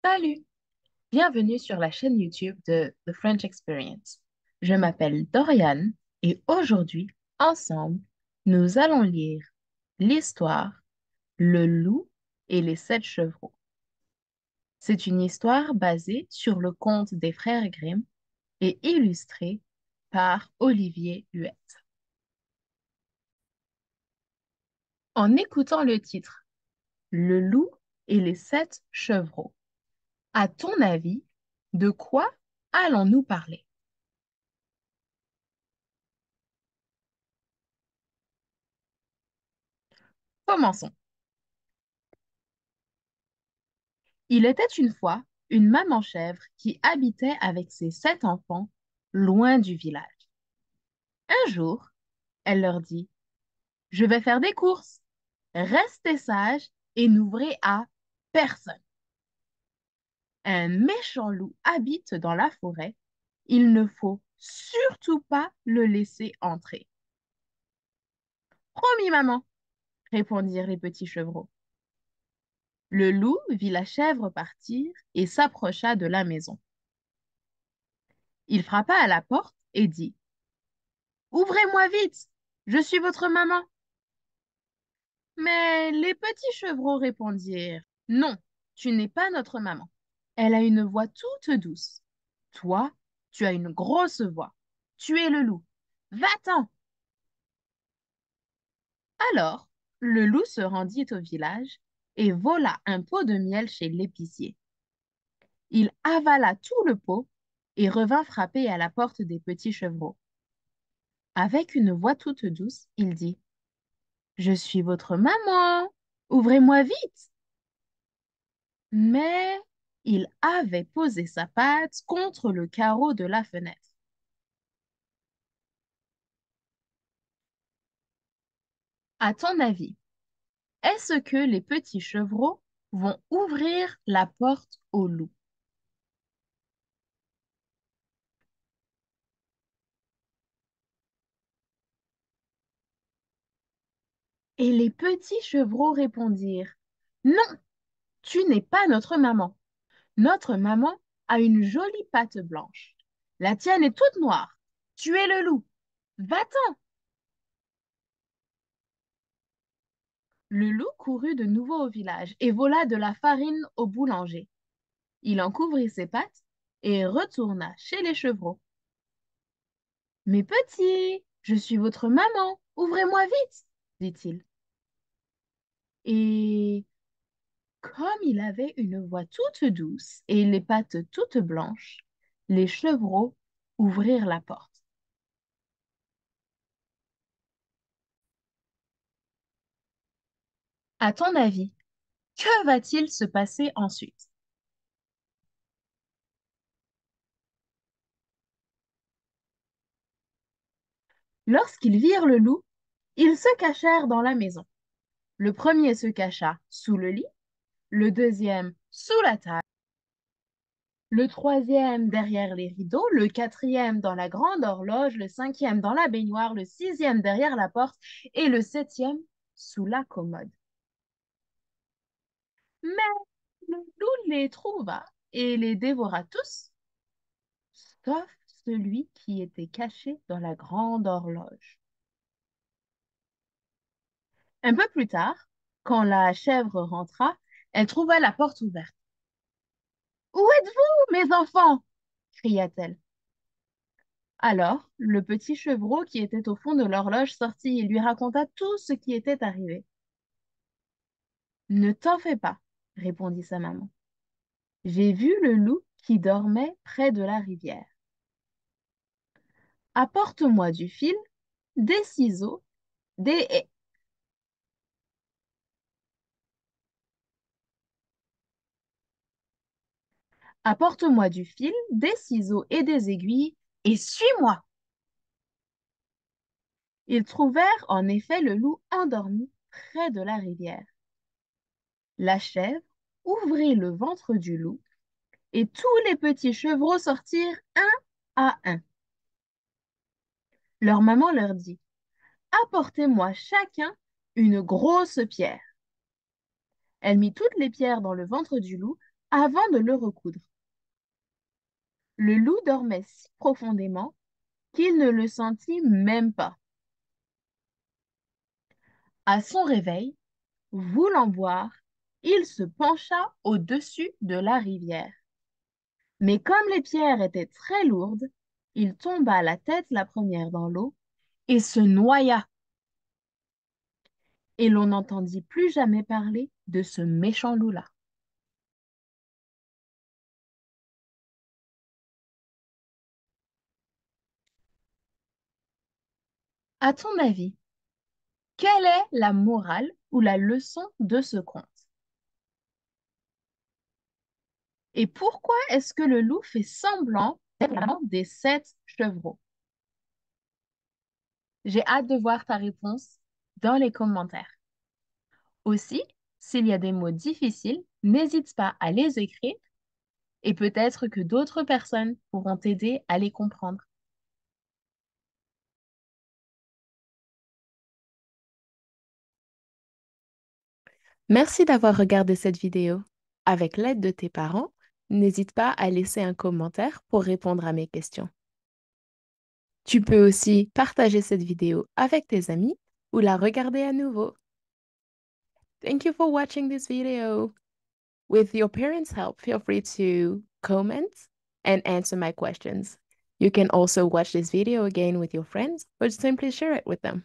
Salut, bienvenue sur la chaîne YouTube de The French Experience. Je m'appelle Doriane et aujourd'hui, ensemble, nous allons lire l'histoire Le loup et les sept chevreaux. C'est une histoire basée sur le conte des frères Grimm et illustrée par Olivier Huette. En écoutant le titre Le loup et les sept chevreaux, à ton avis, de quoi allons-nous parler? Commençons. Il était une fois une maman chèvre qui habitait avec ses 7 enfants loin du village. Un jour, elle leur dit, je vais faire des courses. Restez sages et n'ouvrez à personne. Un méchant loup habite dans la forêt. Il ne faut surtout pas le laisser entrer. Promis, maman, répondirent les petits chevreaux. Le loup vit la chèvre partir et s'approcha de la maison. Il frappa à la porte et dit, ouvrez-moi vite, je suis votre maman. Mais les petits chevreaux répondirent, non, tu n'es pas notre maman. Elle a une voix toute douce. Toi, tu as une grosse voix. Tu es le loup. Va-t'en. Alors, le loup se rendit au village et vola un pot de miel chez l'épicier. Il avala tout le pot et revint frapper à la porte des petits chevreaux. Avec une voix toute douce, il dit, je suis votre maman. Ouvrez-moi vite. Mais il avait posé sa patte contre le carreau de la fenêtre. À ton avis, est-ce que les petits chevreaux vont ouvrir la porte au loup? Et les petits chevreaux répondirent, non, tu n'es pas notre maman. Notre maman a une jolie patte blanche. La tienne est toute noire. Tu es le loup. Va-t'en. Le loup courut de nouveau au village et vola de la farine au boulanger. Il en couvrit ses pattes et retourna chez les chevreaux. Mes petits, je suis votre maman, ouvrez-moi vite, dit-il. Et comme il avait une voix toute douce et les pattes toutes blanches, les chevreaux ouvrirent la porte. À ton avis, que va-t-il se passer ensuite? Lorsqu'ils virent le loup, ils se cachèrent dans la maison. Le premier se cacha sous le lit, le deuxième sous la table, le troisième derrière les rideaux, le quatrième dans la grande horloge, le cinquième dans la baignoire, le sixième derrière la porte et le septième sous la commode. Mais le loup les trouva et les dévora tous, sauf celui qui était caché dans la grande horloge. Un peu plus tard, quand la chèvre rentra, elle trouva la porte ouverte. Où êtes-vous, mes enfants? Cria-t-elle. Alors, le petit chevreau qui était au fond de l'horloge sortit et lui raconta tout ce qui était arrivé. Ne t'en fais pas, répondit sa maman. J'ai vu le loup qui dormait près de la rivière. Apporte-moi du fil, des ciseaux, des... Apporte-moi du fil, des ciseaux et des aiguilles et suis-moi. Ils trouvèrent en effet le loup endormi près de la rivière. La chèvre ouvrit le ventre du loup et tous les petits chevreaux sortirent un à un. Leur maman leur dit, apportez-moi chacun une grosse pierre. Elle mit toutes les pierres dans le ventre du loup avant de le recoudre. Le loup dormait si profondément qu'il ne le sentit même pas. À son réveil, voulant voir, il se pencha au-dessus de la rivière. Mais comme les pierres étaient très lourdes, il tomba la tête la première dans l'eau et se noya. Et l'on n'entendit plus jamais parler de ce méchant loup-là. À ton avis, quelle est la morale ou la leçon de ce conte? Et pourquoi est-ce que le loup fait semblant d'être l'un des 7 chevreaux? J'ai hâte de voir ta réponse dans les commentaires. Aussi, s'il y a des mots difficiles, n'hésite pas à les écrire et peut-être que d'autres personnes pourront t'aider à les comprendre. Merci d'avoir regardé cette vidéo. Avec l'aide de tes parents, n'hésite pas à laisser un commentaire pour répondre à mes questions. Tu peux aussi partager cette vidéo avec tes amis ou la regarder à nouveau. Thank you for watching this video. With your parents' help, feel free to comment and answer my questions. You can also watch this video again with your friends or simply share it with them.